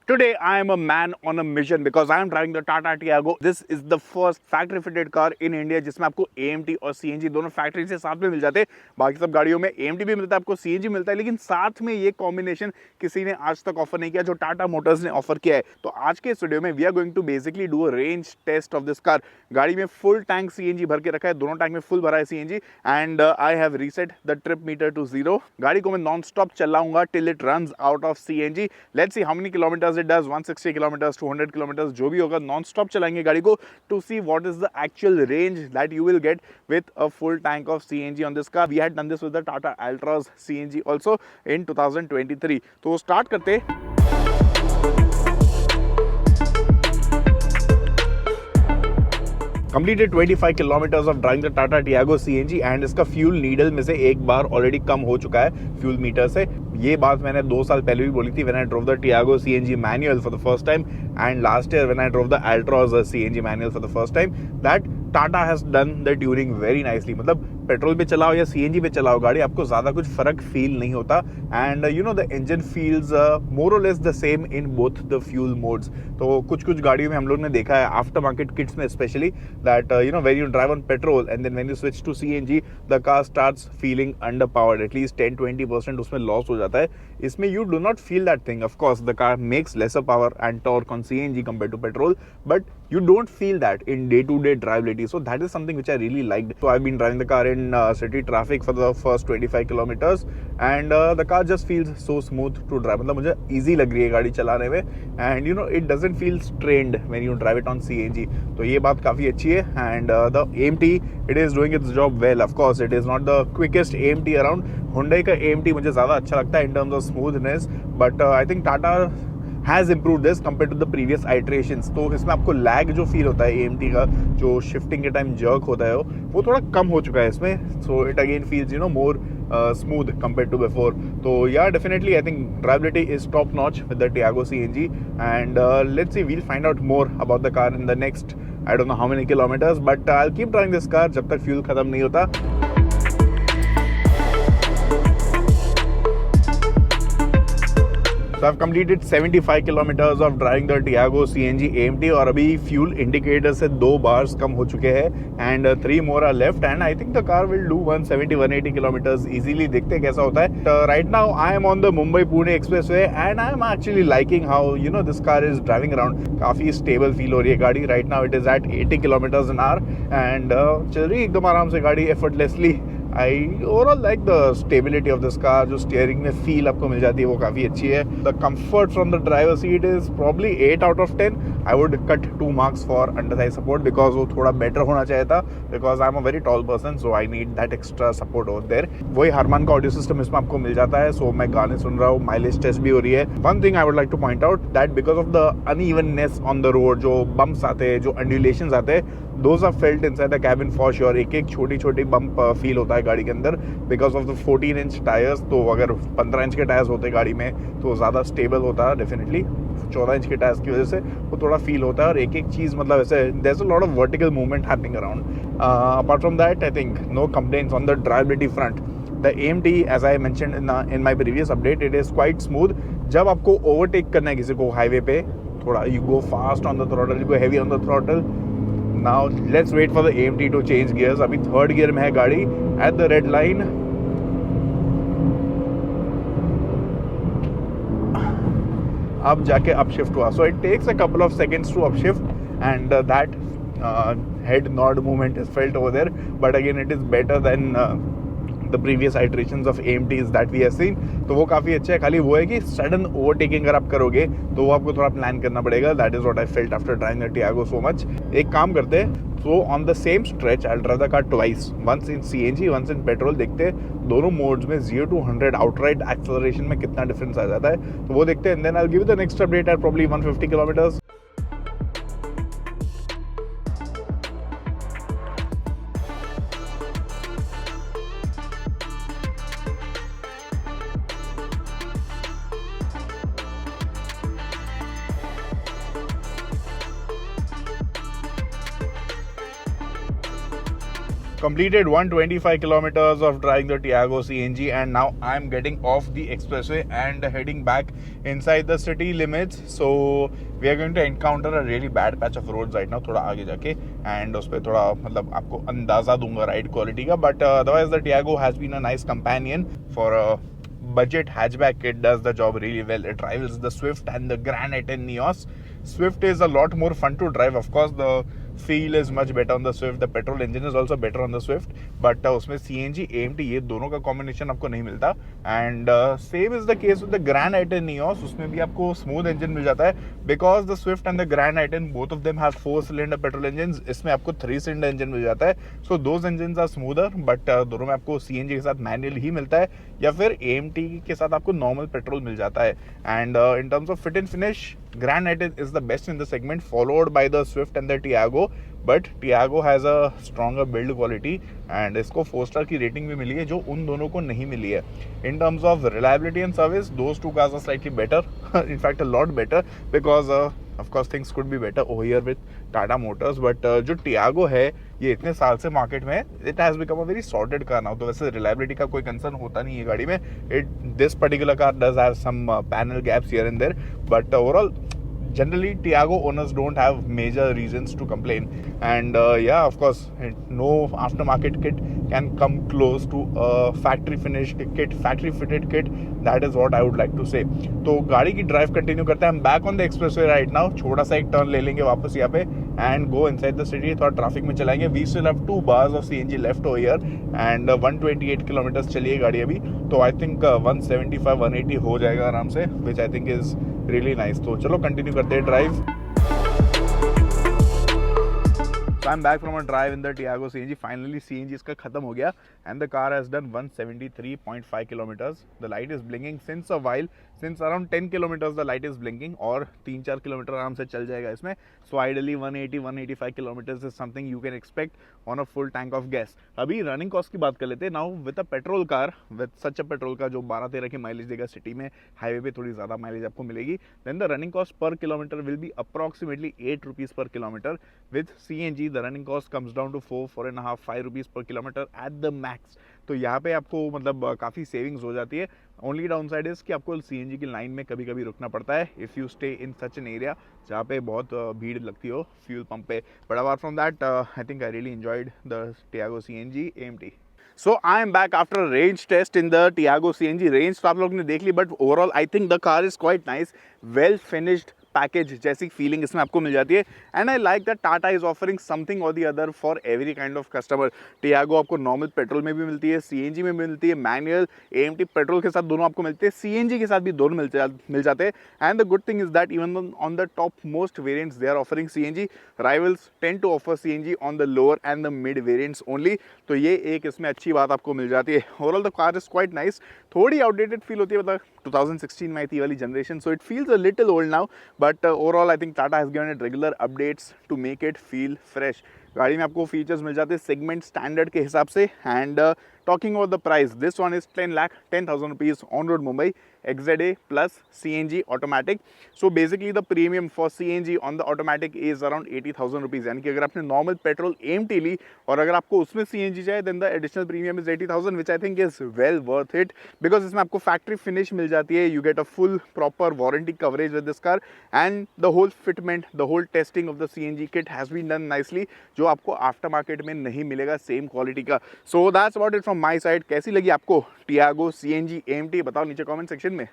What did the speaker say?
Today I am a man on a mission because I am driving the Tata Tiago. This is the first factory fitted car in India जिसमें आपको AMT और CNG दोनों factory से साथ में मिल जाते हैं। बाकी सब गाड़ियों में AMT भी मिलता है, आपको CNG मिलता है, लेकिन साथ में ये कॉम्बिनेशन किसी ने आज तक ऑफर नहीं किया जो टाटा मोटर्स ने ऑफर किया है। तो आज के इस वीडियो में we are going to basically do a range test of this car. गाड़ी में फुल टैंक CNG भर के रखा है, दोनों टैंक में फुल भरा है CNG and I have reset the trip meter to 0। गाड़ी को मैं नॉन स्टॉप चलाऊंगा till it runs out of CNG। Let's see how many kilometres it does, 160 kilometres, 200 kilometres, जो भी होगा नॉन स्टॉप चलाएंगे गाड़ी को to see what is the actual range that you will get with a full tank of CNG on this car. We had done this with the Tata altars CNG also in 2023। तो start करते completed 25 kilometers of driving the Tata Tiago CNG and इसका fuel needle में से एक बार already कम हो चुका है fuel metre से। ये बात मैंने 2 साल पहले भी बोली थी when I drove the Tiago CNG manual for the first time and last year when I drove the Altroz CNG manual for the first time that Tata has done the tuning very nicely. मतलब petrol पे चलाओ या CNG पे चलाओ गाड़ी, आपको ज़्यादा कुछ फर्क फील नहीं होता and you know the engine feels more or less the same in both the fuel modes. तो कुछ गाड़ियों में हम लोग ने देखा है आफ्टर मार्केट किट्स में specially that you know when you drive on petrol and then when you switch to CNG the car starts feeling underpowered, at least 10-20% उसमें लॉस हो जाता है। इसमें you do not feel that thing, of course the car makes lesser power and torque on CNG compared to petrol, but you don't feel that in day-to-day drivability, so that is something which I really liked. So I've been driving the car in city traffic for the first 25 kilometers and the car just feels so smooth to drive. मतलब मुझे easy लग रही है गाड़ी चलाने में and you know it doesn't feel strained when you drive it on CNG। तो ये बात काफ़ी अच्छी है and the AMT it is doing its job well. Of course it is not the quickest AMT around. Hyundai का AMT मुझे ज़्यादा अच्छा लगता है in terms of smoothness, but I think Tata has improved this compared to the previous iterations। तो इसमें आपको lag जो फील होता है AMT का, जो शिफ्टिंग के टाइम जर्क होता है वो थोड़ा कम हो चुका है इसमें। So it again feels you know more smooth compared to before। तो yeah, definitely I think drivability is top notch with the Tiago CNG and let's see, we'll find out more about the car in the next I don't know how many kilometers, but I'll keep driving this car जब तक fuel खत्म नहीं होता। So I've completed 75 kilometers of driving the Tiago CNG AMT और अभी fuel indicator से 2 bars कम हो चुके हैं and 3 more are left and I think the car will do 170-180 kilometers easily। देखते हैं कैसा होता है। Right now I am on the Mumbai-Pune expressway and I am actually liking how you know this car is driving around। काफ़ी stable feel हो रही है गाड़ी। Right now it is at 80 kilometers an hour and चल रही एकदम आराम से गाड़ी effortlessly। I overall like the stability of this car। जो स्टीयरिंग में फील आपको मिल जाती है वो काफ़ी अच्छी है। The comfort from the driver seat is probably 8 out of 10। I would cut 2 marks for under thigh support because वो थोड़ा better होना चाहिए था because I'm a very tall person so I need that extra support over there। वही Harman का audio system इसमें आपको मिल जाता है, so मैं गाने सुन रहा हूँ, माइलेज टेस्ट भी हो रही है। One thing I would like to point out that because of the unevenness on the road, जो bumps आते हैं, जो undulations आते हैं, those are felt inside the cabin for sure। एक छोटी बम्प फील होता है गाड़ी के अंदर because of the 14-inch tyres. तो अगर 15-inch के टायर्स होते गाड़ी में तो ज़्यादा स्टेबल होता है डेफिनेटली। 14-inch के टायर्स की वजह से वो थोड़ा फील होता है और एक चीज़ मतलब ऐसे there is a lot of vertical movement happening around. Apart from that I think no complaints on the drivability front. The AMT as I mentioned in my previous update it is quite smooth। जब आपको overtake करना है किसी को highway पे, थोड़ा you go fast on the throttle, you go heavy on the throttle। Now let's wait for the AMT to change gears। अभी 3rd gear में है गाड़ी at the red line। अब जाके अपशिफ्ट हुआ, so it takes a couple of seconds to upshift and that head nod movement is felt over there, but again it is better than the previous iterations of AMTs that we have seen। तो वो काफ़ी अच्छा है। खाली वो है कि sudden overtaking अगर आप करोगे तो वो आपको थोड़ा प्लान करना पड़ेगा। That is what I felt after driving the Tiago so much। एक काम करते हैं, so on the same stretch I'll drive the car twice, once in CNG once in petrol। देखते हैं दोनों मोड्स में 0 to 100 आउटराइट एक्सेलरेशन में कितना डिफरेंस आ जाता है, तो वो देखते हैं। Then I will give the next update at probably 150 kilometres. Completed 125 kilometers of driving the Tiago CNG and now I'm getting off the expressway and heading back inside the city limits. So we are going to encounter a really bad patch of roads right now, थोड़ा आगे जाके, and उस पर थोड़ा मतलब आपको अंदाज़ा दूंगा राइड क्वालिटी का. But otherwise the Tiago has been a nice companion for a budget hatchback. It does the job really well. It rivals the Swift and the Grand i10 Neos. Swift is a lot more fun to drive. Of course, the feel is much better on the Swift. The petrol engine is also better on the Swift. But उसमें CNG, AMT ये दोनों का combination आपको नहीं मिलता. And same is the case with the Grand i10 Neos. उसमें भी आपको smooth engine मिल जाता है. Because the Swift and the Grand i10 both of them have 4-cylinder petrol engines. इसमें आपको 3-cylinder engine मिल जाता है. So those engines are smoother. But दोनों में आपको CNG के साथ manual ही मिलता है या फिर AMT के साथ आपको normal petrol मिल जाता है. And in terms of fit and finish, Grand i10 is the best in the segment, followed by the Swift and the Tiago. But Tiago has a stronger build quality and इसको 4-star की rating भी मिली है जो उन दोनों को नहीं मिली है. In terms of reliability and service, those two cars are slightly better. In fact, a lot better because of course things could be better over here with Tata Motors. But जो Tiago है ये इतने साल से market में, it has become a very sorted car now. तो वैसे reliability का कोई कंसर्न होता नहीं है गाड़ी में. This particular car does have some panel gaps here and there, but overall generally Tiago owners don't have major reasons to complain. And yeah, of course no aftermarket kit can come close to a factory finished kit, factory fitted kit. That is what I would like to say. तो गाड़ी की drive continue करते हैं. हम back on the expressway right now. छोटा सा एक turn ले लेंगे वापस यहाँ पे and go inside the city. थोड़ा ट्रैफिक में चलाएंगे. We still have 2 bars of CNG left over here and 128 kilometres चलिए गाड़ी अभी. तो आई थिंक 175-180 हो जाएगा आराम से, which I think is really nice. तो चलो कंटिन्यू करते हैं drive. So I'm back from a drive in the Tiago CNG. Finally CNG इसका खत्म हो गया and the car has done 173.5 kilometers. The light is blinking since a while. Since around 10 kilometers the light is blinking और 3-4 kilometre आराम से चल जाएगा इसमें. So ideally 180-185 kilometers is something you can expect on a full tank of gas. अभी running cost की बात कर लेते हैं. Now with a petrol car, with such a petrol car जो 12-13 की माइलेज देगा सिटी में, हाईवे पे थोड़ी ज़्यादा माइलेज आपको मिलेगी. Then the running cost per kilometer will be approximately 8 rupees per kilometer. With CNG the running cost comes down to 4.5-5 rupees per kilometer at the max. तो यहाँ पे आपको मतलब काफ़ी सेविंग्स हो जाती है. ओनली डाउन साइड इज़ कि आपको CNG की लाइन में कभी कभी रुकना पड़ता है if you stay in such an area जहाँ पे बहुत भीड़ लगती हो फ्यूल पंप पे. But apart from that I think I really enjoyed the Tiago CNG AMT. So I am back after a range test in the Tiago CNG. Range तो आप लोग ने देख ली, but overall I think the car is quite nice. Well finished package जैसी feeling इसमें आपको मिल जाती है. And I like that Tata is offering something or the other for every kind of customer. Tiago आपको नॉर्मल पेट्रोल में भी मिलती है, CNG में भी मिलती है, मैनुअल AMT पेट्रोल के साथ दोनों आपको मिलते हैं, CNG के साथ भी दोनों मिल जाते हैं. And the good thing is that even on the top most variants they are offering CNG. Rivals tend to offer CNG on the lower end the mid variants only. तो ये एक इसमें अच्छी बात आपको मिल जाती है. Overall the car is quite nice. थोड़ी आउटडेटेड फील होती है, मतलब 2016 में आई थी वाली generation, so it feels a little old now. But overall I think Tata has given it regular updates to make it feel fresh. गाड़ी में आपको फीचर्स मिल जाते हैं सेगमेंट स्टैंडर्ड के हिसाब से. And talking about the price, this one is 10,10,000 rupees on road Mumbai XZA plus CNG automatic. So basically the premium for CNG on the automatic is around 80,000 rupees. यानी कि अगर आपने नॉर्मल पेट्रोल AMT ली और अगर आपको उसमें CNG जाए then the additional premium is 80,000, which I think is well worth it because इसमें आपको factory finish मिल जाती है. You get a full proper warranty coverage with this car and the whole fitment, the whole testing of the CNG kit has been done nicely, जो आपको after market में नहीं मिलेगा same quality का. So that's about it from my side. कैसी लगी आपको Tiago CNG AMT बताओ नीचे कमेंट सेक्शन में.